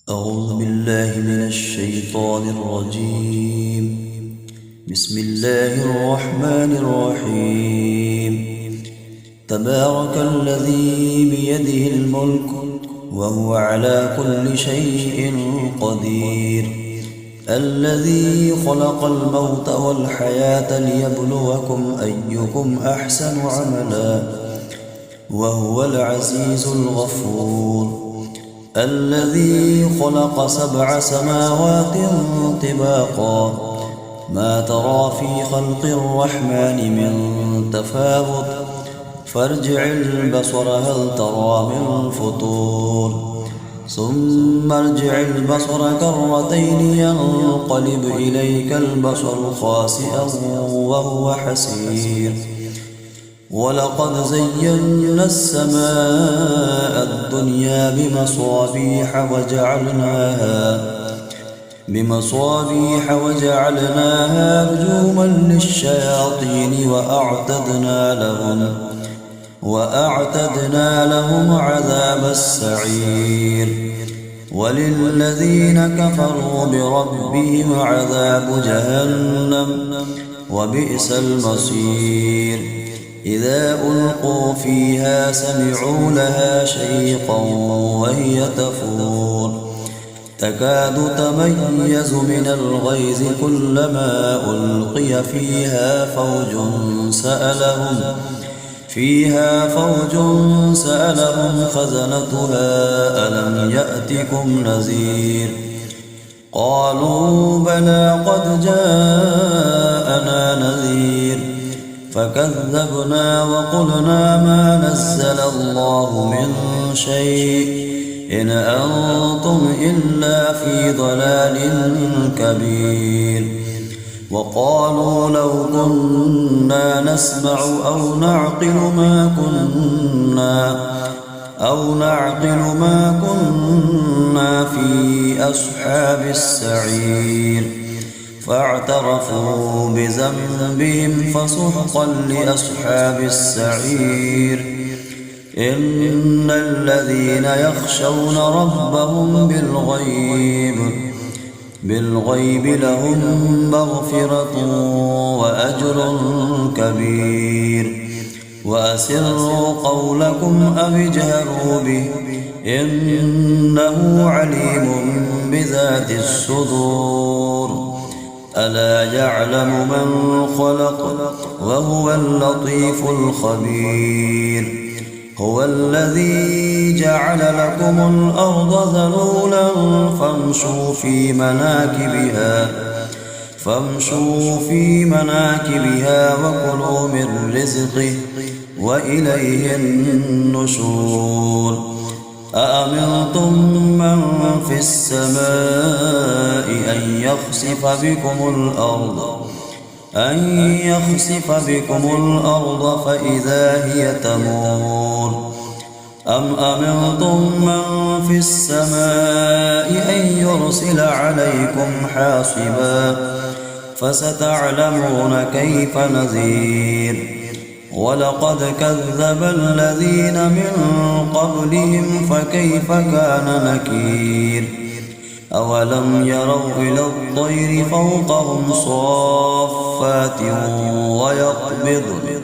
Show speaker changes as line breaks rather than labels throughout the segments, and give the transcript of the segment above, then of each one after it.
أعوذ بالله من الشيطان الرجيم. بسم الله الرحمن الرحيم. تبارك الذي بيده الملك وهو على كل شيء قدير، الذي خلق الموت والحياة ليبلوكم أيكم أحسن عملا وهو العزيز الغفور، الذي خلق 7 سماوات طباقا ما ترى في خلق الرحمن من تفاوت فارجع البصر هل ترى من فطور، ثم ارجع البصر كرتين ينقلب إليك البصر خاسئا وهو حسير، ولقد زينا السماء الدنيا بمصابيح وجعلناها رجوما للشياطين وأعتدنا لهم عذاب السعير، وللذين كفروا بربهم عذاب جهنم وبئس المصير. إذا ألقوا فيها سمعوا لها شيقا وهي تفور تكاد تميز من الغيظ كلما ألقي فيها فوج سألهم خزنتها ألم يأتكم نذير، قالوا بلى قد جاءنا نذير فكذبنا وقلنا ما نزل الله من شيء إن أنتم إلا في ضلال كبير، وقالوا لو كنا نسمع أو نعقل ما كنا في أصحاب السعير، فاعترفوا بذنبهم فسحقا لأصحاب السعير. إن الذين يخشون ربهم بالغيب لهم مغفرة وأجر كبير، وأسروا قولكم أو اجهروا به إنه عليم بذات الصدور، ألا يعلم من خلق وهو اللطيف الخبير. هو الذي جعل لكم الأرض ذلولا فامشوا في مناكبها وكلوا من رزقه وإليه النشور. أأمنتم من في السماء أن يخسف بكم الأرض فإذا هي تمور، أم أمنتم من في السماء أن يرسل عليكم حاصبا فستعلمون كيف نذير. ولقد كذب الذين من قبلهم فكيف كان نكير. أولم يروا إلى الطير فوقهم صافات ويقبضن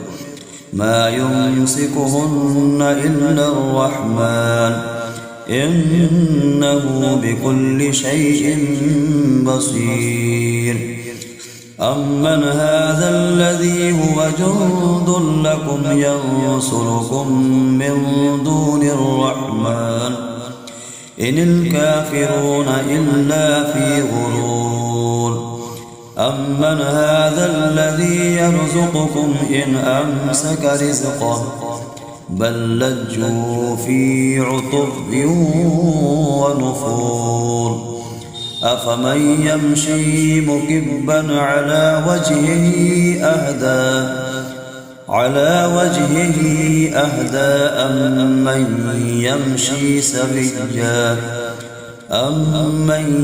ما يمسكهن إلا الرحمن إنه بكل شيء بصير. أمن هذا الذي هو جند لكم ينصركم من دون الرحمن إن الكافرون إلا في غرور. أمن هذا الذي يرزقكم إن أمسك رزقه بل لجوا في عتب ونفور. أفمن يمشي مكبا على وجهه أهدى أمن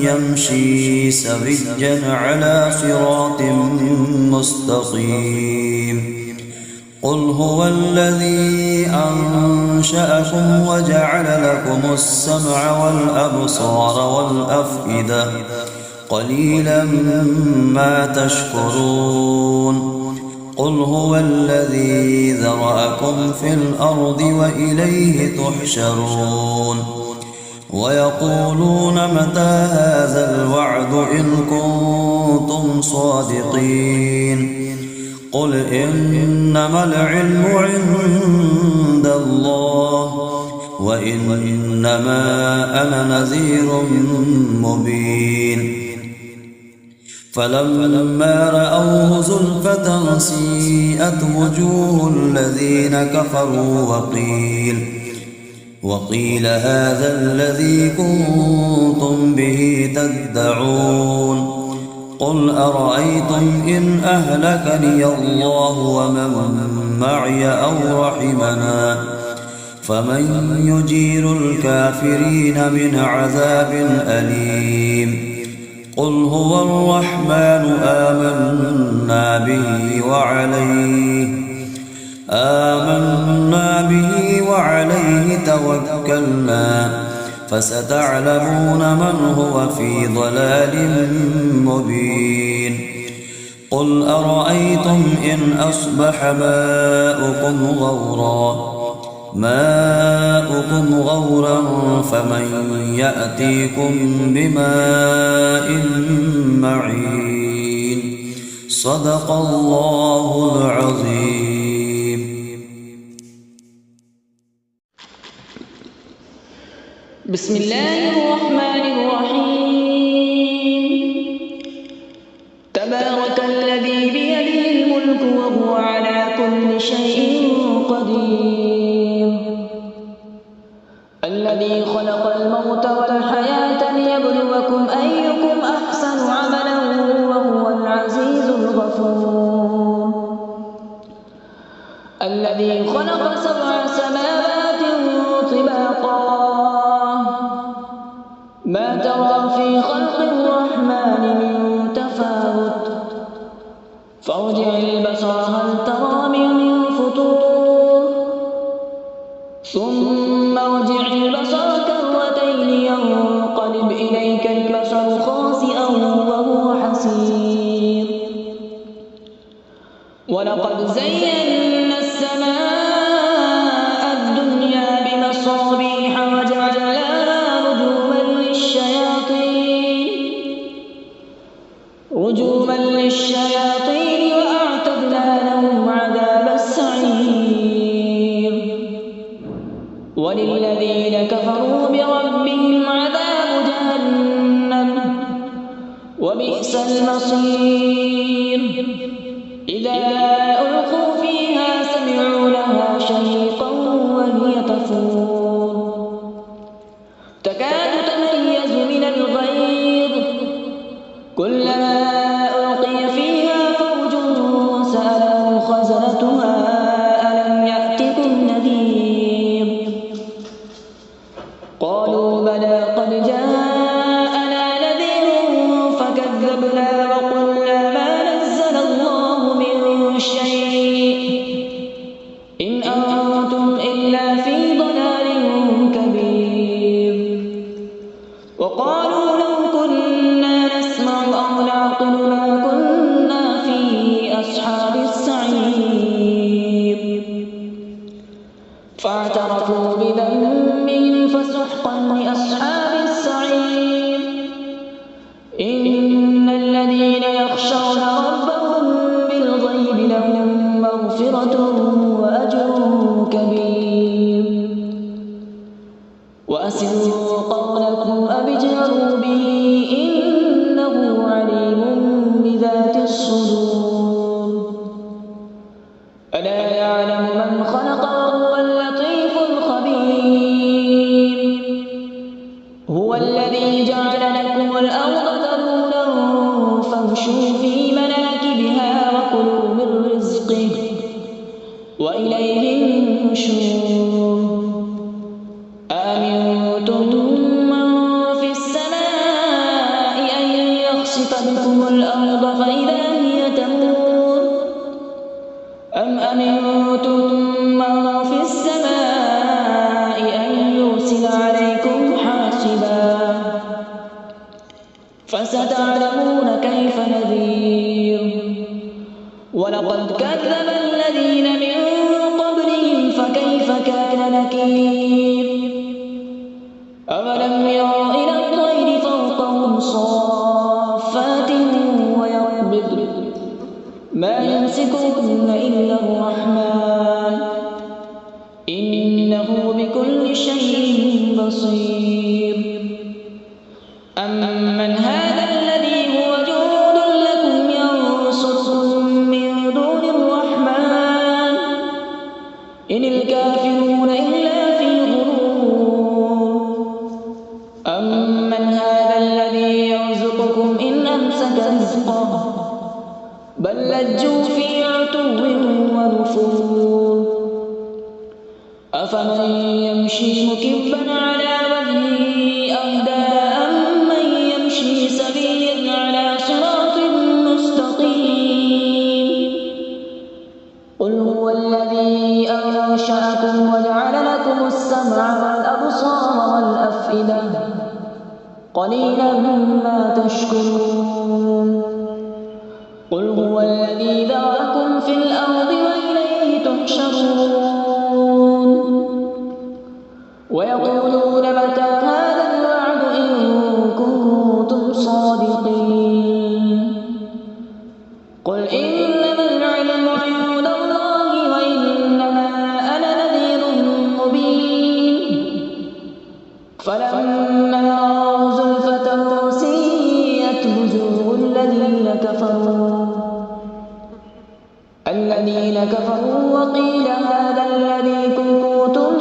يمشي سويا على صراط مستقيم. قل هو الذي أنشأكم وجعل لكم السمع والأبصار والأفئدة قليلا ما تشكرون قل هو الذي ذرأكم في الأرض وإليه تحشرون ويقولون متى هذا الوعد إن كنتم صادقين قل إنما العلم عند الله وإنما أنا نذير مبين فلما رأوه زلفة سيئت وجوه الذين كفروا وقيل هذا الذي كنتم به تدعون قل أرأيتم إن أهلكني الله ومن معي أو رحمنا فمن يجير الكافرين من عذاب أليم قل هو الرحمن آمنا به وعليه توكلنا فستعلمون من هو في ضلال مبين قل أرأيتم إن أصبح ماؤكم غورا فمن يأتيكم بماء معين صدق الله العظيم.
بسم الله الرحمن الرحيم. تبارك الذي بيده الملك وهو على كل شيء قدير الذي خلق الموت والحياة ليبلوكم أيكم أحسن عملا وهو العزيز الغفور الذي خلق 7 سماوات طباقا ما ترى في خلق الرحمن من تفاوت فارجع البصر هل ترى من فطور ثم ارجع البصر كرتين ينقلب إليك البصر خاسئا وهو حسير ولقد زينا السماء الدنيا بمصابيح وجعلناها رجوما للشياطين وأعتدنا لهم عذاب السعير وللذين كفروا بربهم عذاب جهنم وبئس المصير إذا ألقوا فيها سمعوا لها شهيقا وهي تفور تكاد تميز من الغيظ كلما ألقي فيها فوج سألهم خزنتها ألم يأتكم نذير قالوا بلى قد جاءنا نذير فكذبنا وقلنا ما نزل الله من شيء إن أنتم إلا في ضلال كبير وقالوا لو كنا نسمع أو نعقل ما كنا في أصحاب السعير فاعترفوا بذنبهم فسحقا لأصحاب السعير إن الذين يخشون ربهم بالغيب لهم مغفرة وأجر كبير وأسروا قولكم أو اجهروا به إنه عليم بذات الصدور ألا يعلم من خلق وهو اللطيف الخبير هو الذي جعل لكم الأرض ذلولا فامشوا في مناكبها وكلوا من رزقه وإليه النشور أأمنتم من في السماء أن يخسف بكم الأرض فإذا هي تمور أم أمنتم فستعلمون كيف نذير ولقد كذب الذين من قبلهم فكيف كان نكير أولم يروا إلى الطير فوقهم صافات ويقبض ما يمسكهن إلا الرحمن إنه بكل شيء بصير أمن هذا الذي هو جند لكم ينصركم من دون الرحمن إن الكافرون إلا في غرور أمن هذا الذي يرزقكم إن أمسك رزقه بل لجوا في عتو ونفور أفمن يمشي مكبا على وجهه أهدى أمن يمشي سويا على صراط مستقيم قل هو الذي أنشأكم وجعل لكم السمع والأبصار والأفئدة قليلا ما تشكرون قل هو الذي ذرأكم في الأرض وإليه تحشرون ويقولون متى هذا الوعد إن كنتم صادقين قل إنما العلم عند الله وإنما أنا نذير مبين فلما رأوا زلفة سيئت وجوه الذين كفروا وقيل هذا الذي كنتم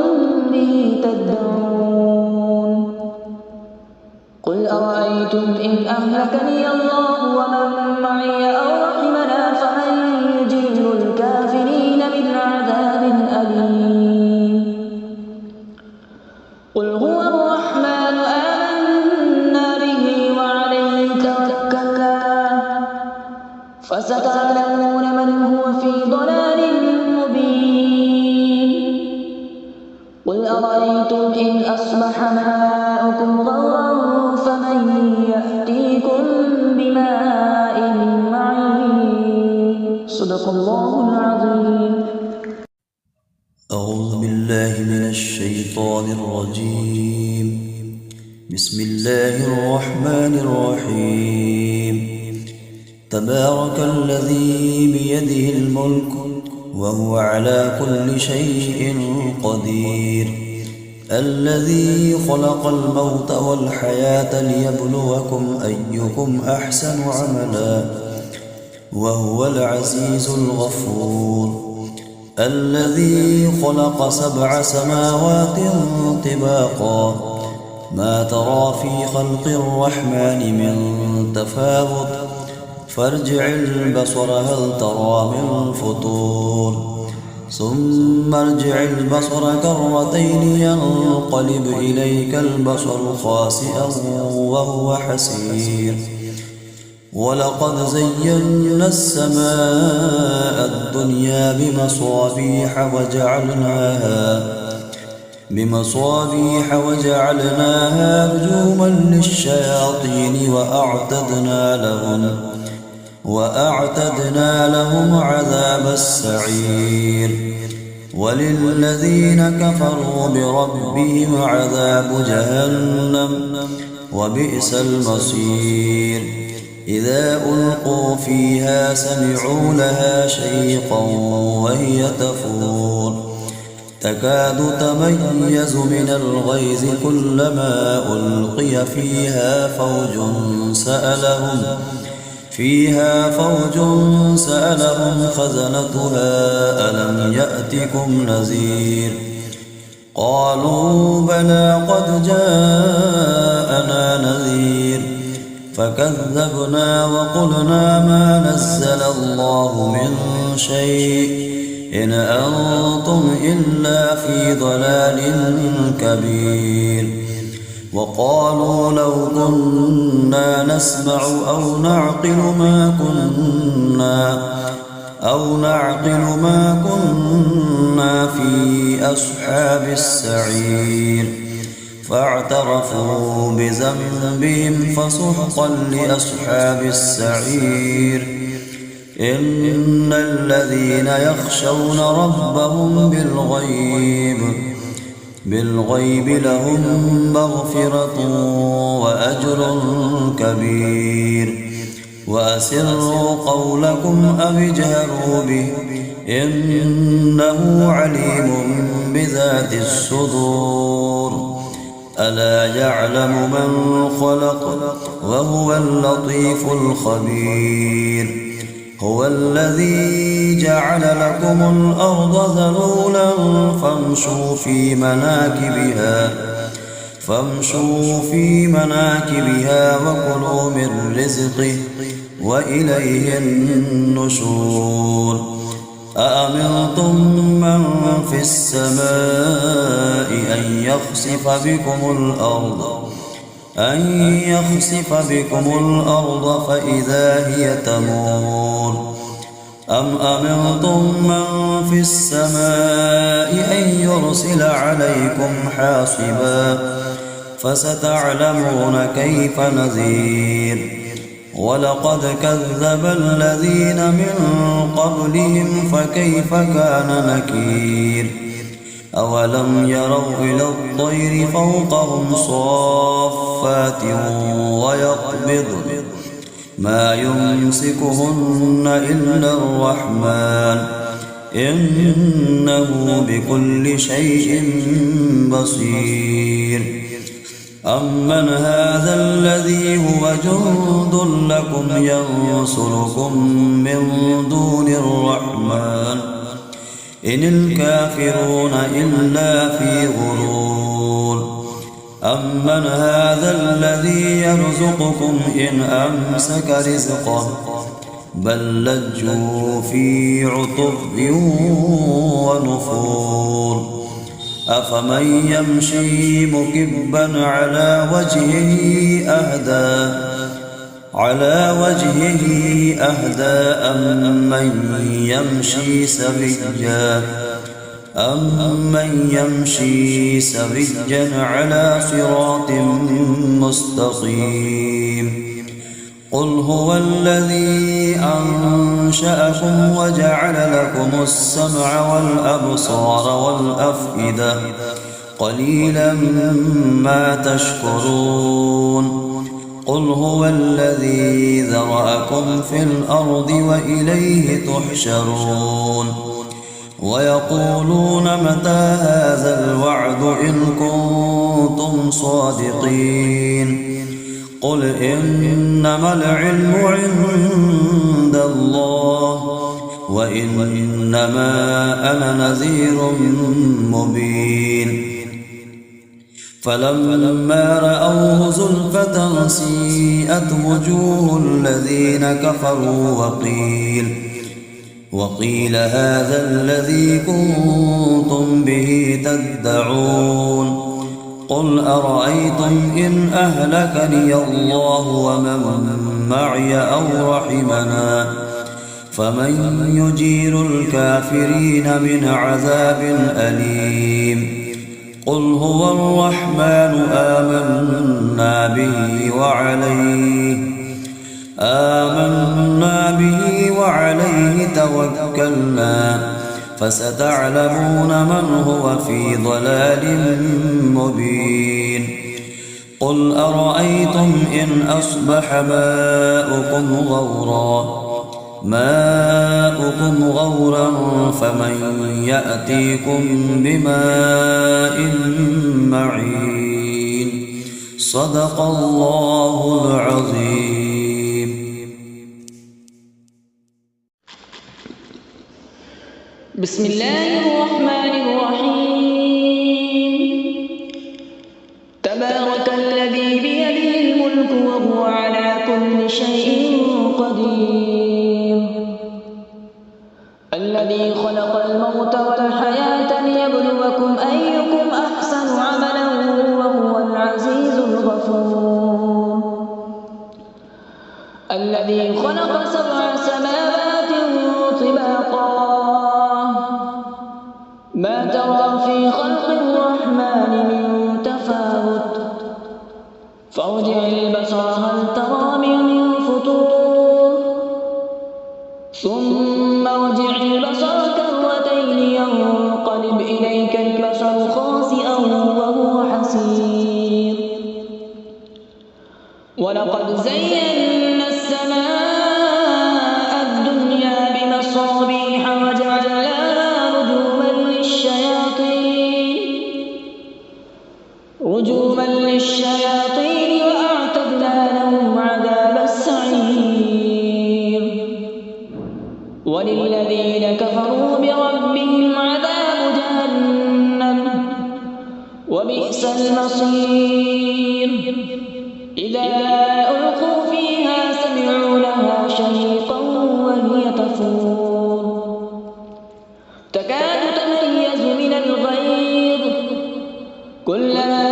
به تدعون قل أرأيتم إن أهلكني الله ومن معي أو رحمنا فمن يجير الكافرين من عذاب أليم قل هو الرحمن آمنا به وعليه توكلنا فستعلمون من هو في ضلال مبين قل أرأيتم إن أصبح ماؤكم غورا فمن يأتيكم بماء معين صدق الله العظيم.
أعوذ بالله من الشيطان الرجيم. بسم الله الرحمن الرحيم. تبارك الذي بيده الملك وهو على كل شيء قدير الذي خلق الموت والحياة ليبلوكم أيكم أحسن عملا وهو العزيز الغفور الذي خلق 7 سماوات طباقا ما ترى في خلق الرحمن من تفاوت فارجع البصر هل ترى من فطور ثم ارجع البصر كرتين ينقلب إليك البصر خاسئا وهو حسير ولقد زينا السماء الدنيا بمصابيح وجعلناها رجوما للشياطين وأعتدنا لهم عذاب السعير وللذين كفروا بربهم عذاب جهنم وبئس المصير إذا ألقوا فيها سمعوا لها شيقا وهي تفور تكاد تميز من الغيظ كلما ألقي فيها فوج سألهم خزنتها ألم يأتكم نذير قالوا بلى قد جاءنا نذير فكذبنا وقلنا ما نزل الله من شيء إن أنتم إلا في ضلال كبير وقالوا لو كنا نسمع أو نعقل ما كنا في أصحاب السعير فاعترفوا بذنبهم فسحقا لأصحاب السعير. إن الذين يخشون ربهم بالغيب لهم مغفرة وأجر كبير. وأسروا قولكم أو اجهروا به إنه عليم بذات الصدور. ألا يعلم من خلق وهو اللطيف الخبير. هو الذي جعل لكم الأرض ذلولا فامشوا في مناكبها وكلوا من رزقه وإليه النشور. أأمنتم من في السماء أن يخسف بكم الأرض فإذا هي تمور. أم أمنتم من في السماء أن يرسل عليكم حاصبا فستعلمون كيف نذير. ولقد كذب الذين من قبلهم فكيف كان نكير. أولم يروا إلى الطير فوقهم صافات ويقبضن ما يمسكهن إلا الرحمن إنه بكل شيء بصير. أمن هذا الذي هو جند لكم ينصركم من دون الرحمن إن الكافرون إلا في غرور. أمن هذا الذي يرزقكم إن أمسك رزقه بل لجوا في عتب ونفور. أفمن يمشي مكبا على وجهه أهدى أمن يمشي سويا على صراط مستقيم. قل هو الذي أنشأكم وجعل لكم السمع والأبصار والأفئدة قليلا ما تشكرون. قل هو الذي ذرأكم في الأرض وإليه تحشرون. ويقولون متى هذا الوعد إن كنتم صادقين. قل إنما العلم عند الله وإنما أنا نذير مبين. فلما رأوه زلفة سيئت وجوه الذين كفروا وقيل هذا الذي كنتم به تدعون. قل أرأيتم إن أهلكني الله ومن معي أو رحمنا فمن يجير الكافرين من عذاب أليم. قل هو الرحمن آمنا به وعليه توكلنا فستعلمون من هو في ضلال مبين. قل أرأيتم إن أصبح ماؤكم غورا فمن يأتيكم بماء معين. صدق الله العظيم.
بسم الله الرحمن الرحيم. تبارك الذي بيده الملك وهو على كل شيء قدير. الذي خلق الموت والحياة ليبلوكم أيكم أحسن عملا وهو العزيز الغفور. الذي خلق 7 سماوات طباقا ما ترى في خلق الرحمن من تفاوت فارجع البصر هل ترى من فطور ثم ارجع البصر كرتين ينقلب إليك البصر خاسئا وهو حسير ولقد زينا السماء الدنيا بمصابيح وجعلناها رجوما للشياطين وأعتدنا لهم عذاب السعير وللذين كفروا بربهم عذاب جهنم وبئس المصير إذا ألقوا فيها سمعوا لها شهيقا وهي تفور تكاد تميز من الغيظ كلما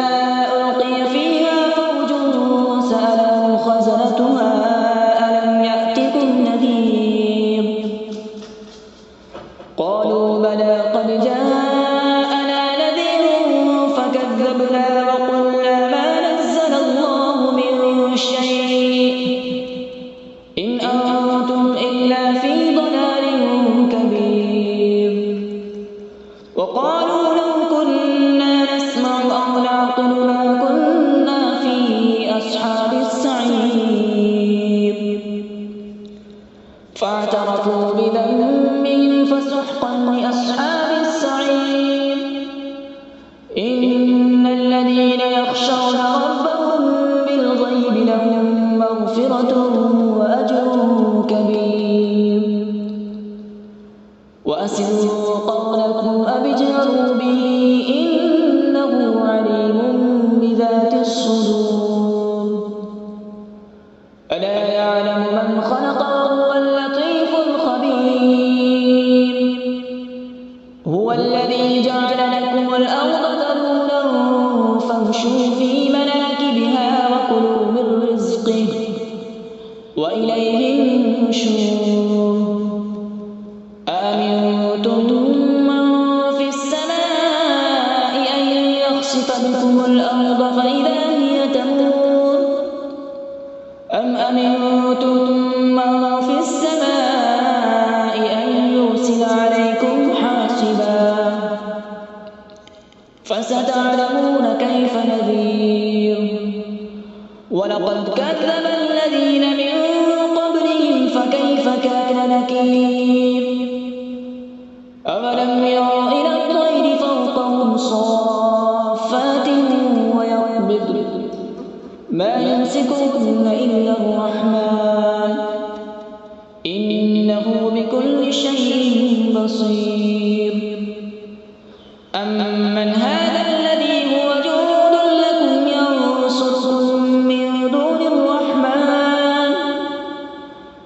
ألقي فيها فوج سألهم خزنتها ألم يأتكم نذير قالوا بلى قد جاءنا نذير فكذبنا وقلنا ما نزل الله من شيء إن أنتم إلا في ضلال كبير وقالوا لو كنا نسمع أو نعقل ما كنا في أصحاب السعير فاعترفوا بذنبهم فسحقا لأصحاب السعير إن الذين يخشون ربهم بالغيب لهم مغفرة وأجر كبير وأسروا قولكم أو اجهروا به إنه عليم بذات الصدور ألا يعلم من خلق وهو اللطيف الخبير هو الذي جعل لكم الأرض ذلولا فامشوا في مناكبها وكلوا من رزقه وإليه النشور أأمنتم من في السماء أن يخسف بكم الأرض فإذا هي تمور أم أمنتم من في السماء أن يرسل عليكم حاصبا فستعلمون كيف نذير ولقد كذب الذين من قبلهم فكيف كان نكير أولم يروا إلى الطير فوقهم صافات ويقبض ما يمسكهن إلا الرحمن إنه بكل شيء بصير أمن هذا الذي هو جند لكم ينصركم من دون الرحمن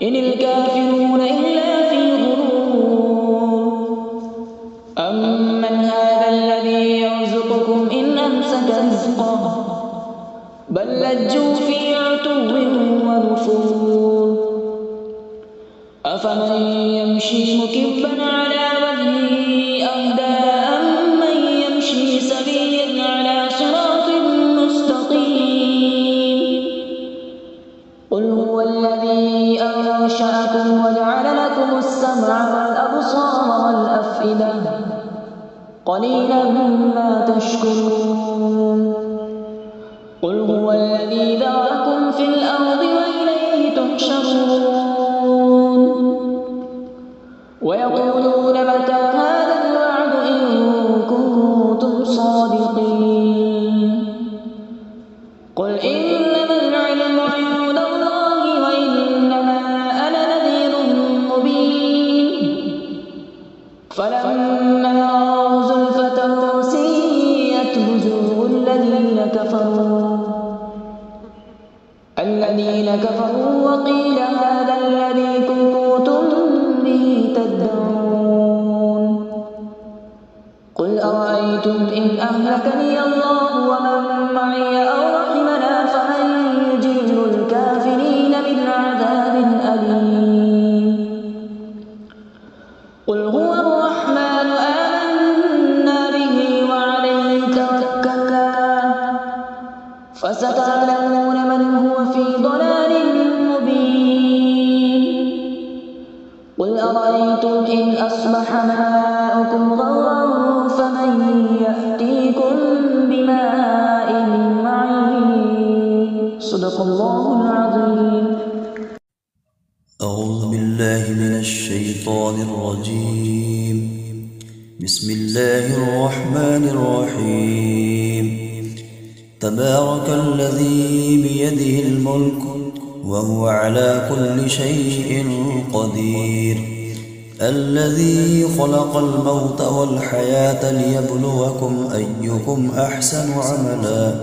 إن الكافرون إلا في أمن هذا الذي يرزقكم إن أمسك رزقه بل لجوا في عتو ونفور أفمن يمشي مكبا على وجهه أهدى أمن يمشي سويا على صراط مستقيم قل هو الذي أنشأكم وجعل لكم السمع والأبصار والأفئدة قليلا ما تشكرون قل هو الذي ذرأكم في الأرض وإليه تحشرون ويقولون متى هذا الوعد إن كنتم صادقين قل إنما العلم عند الله وإنما أنا نذير مبين فلما رأوا زلفة سيئت وجوه الذين كفروا وقيل هذا الذي كنتم به تدعون قل أرأيتم إن أهلكني الله ومن معي أو رحمنا فمن يجير الكافرين من عذاب أليم قل هو الرحمن آمنا به وعليه توكلنا فستعلمون قل أرأيتم إن أصبح ماؤكم غورا فمن يأتيكم بماء معين صدق الله العظيم.
أعوذ بالله من الشيطان الرجيم. بسم الله الرحمن الرحيم. تبارك الذي بيده الملك وهو على كل شيء قدير، الذي خلق الموت والحياة ليبلوكم أيكم أحسن عملا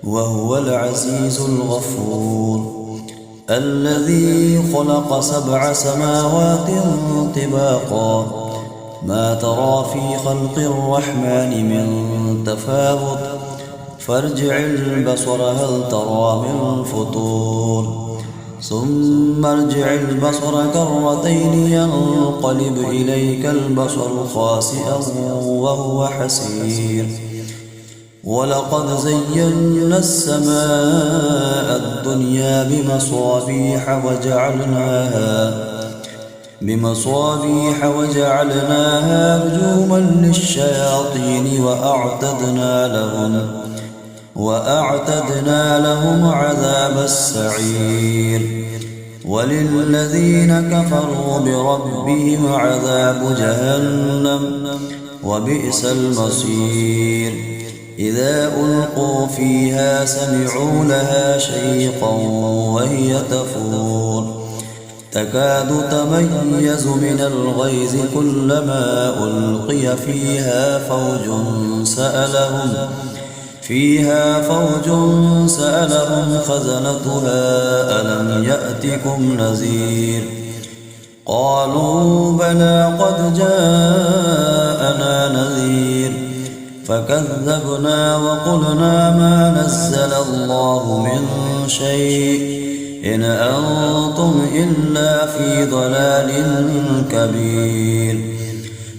وهو العزيز الغفور، الذي خلق 7 سماوات طباقا ما ترى في خلق الرحمن من تفاوت فارجع البصر هل ترى من فطور، ثم ارجع البصر كرتين ينقلب إليك البصر خاسئا وهو حسير، ولقد زينا السماء الدنيا بمصابيح وجعلناها رجوما للشياطين وأعتدنا لهم عذاب السعير، وللذين كفروا بربهم عذاب جهنم وبئس المصير. إذا ألقوا فيها سمعوا لها شيقا وهي تفور تكاد تميز من الغيظ كلما ألقي فيها فوج سألهم خزنتها ألم يأتكم نذير، قالوا بلى قد جاءنا نذير فكذبنا وقلنا ما نزل الله من شيء إن أنتم إلا في ضلال كبير،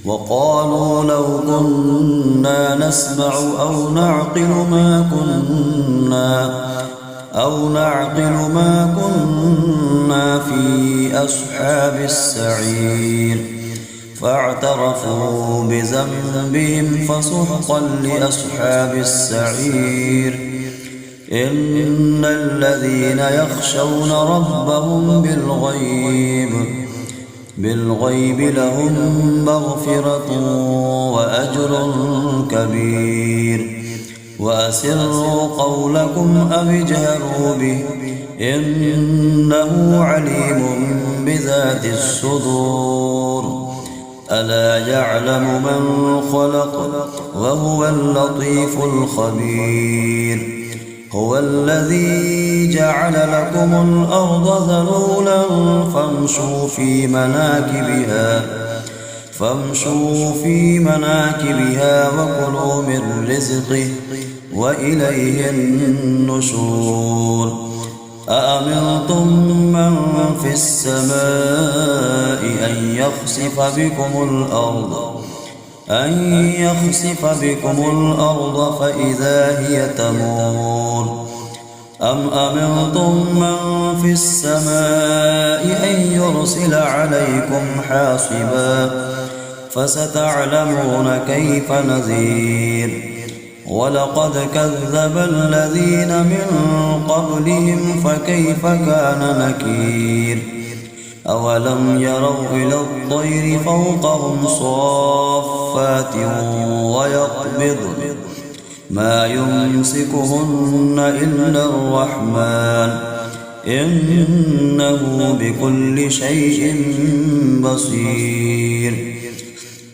وقالوا لو كنا نسمع أو نعقل ما كنا في أصحاب السعير، فاعترفوا بذنبهم فسحقا لأصحاب السعير. إن الذين يخشون ربهم بالغيب لهم مغفرة وأجر كبير، وأسروا قولكم أو اجهروا به إنه عليم بذات الصدور، ألا يعلم من خلق وهو اللطيف الخبير. هو الذي جعل لكم الأرض ذلولا فامشوا في مناكبها وكلوا من رزقه وإليه النشور. أأمنتم من في السماء أن يخسف بكم الأرض فإذا هي تمور، أم أمنتم من في السماء أن يرسل عليكم حاصبا فستعلمون كيف نذير. ولقد كذب الذين من قبلهم فكيف كان نكير. أولم يروا إلى الطير فوقهم صافات ويقبضن ما يمسكهن إلا الرحمن إنه بكل شيء بصير.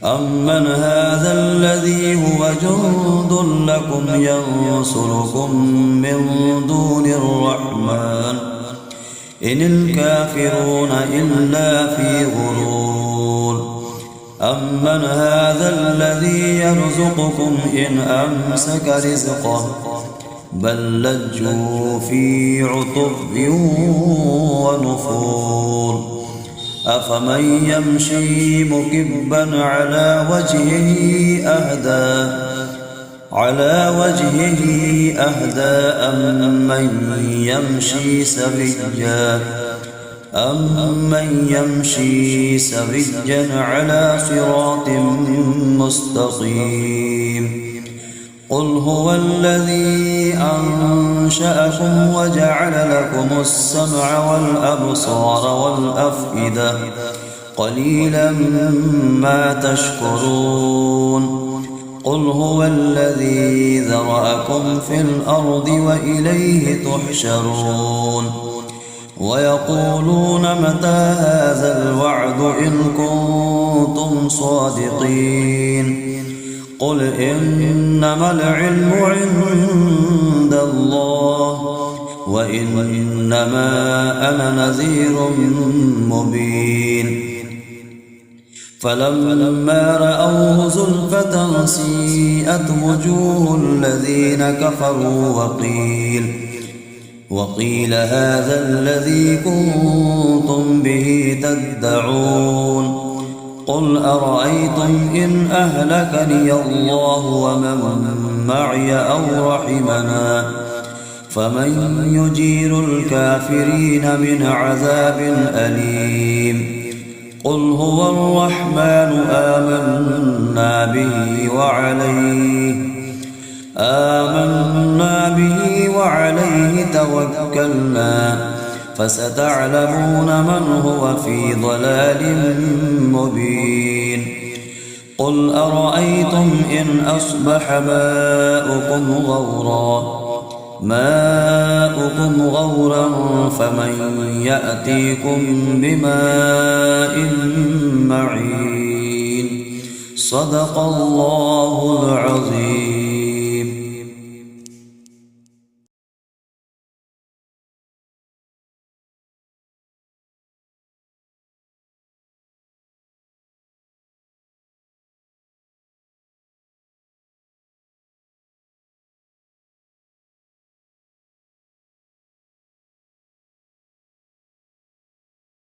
أمن هذا الذي هو جند لكم ينصركم من دون الرحمن إن الكافرون إلا في غرور. أمن هذا الذي يرزقكم إن أمسك رزقه بل لجوا في عتب ونفور. أفمن يمشي مكبا على وجهه أهدى أم من يمشي سويا أمن يمشي سويا على صراط مستقيم قل هو الذي أنشأكم وجعل لكم السمع والأبصار والأفئدة قليلا ما تشكرون قل هو الذي ذرأكم في الأرض وإليه تحشرون ويقولون متى هذا الوعد إن كنتم صادقين قل إنما العلم عند الله وإنما أنا نذير مبين فلما رأوه زلفة سيئت وجوه الذين كفروا وقيل هذا الذي كنتم به تدعون قل أرأيتم إن أهلكني الله ومن معي أو رحمنا فمن يجير الكافرين من عذاب أليم قل هو الرحمن آمنا به وعليه توكلنا فستعلمون من هو في ضلال مبين قل أرأيتم إن أصبح ماؤكم غورا فمن يأتيكم بماء معين صدق الله العظيم.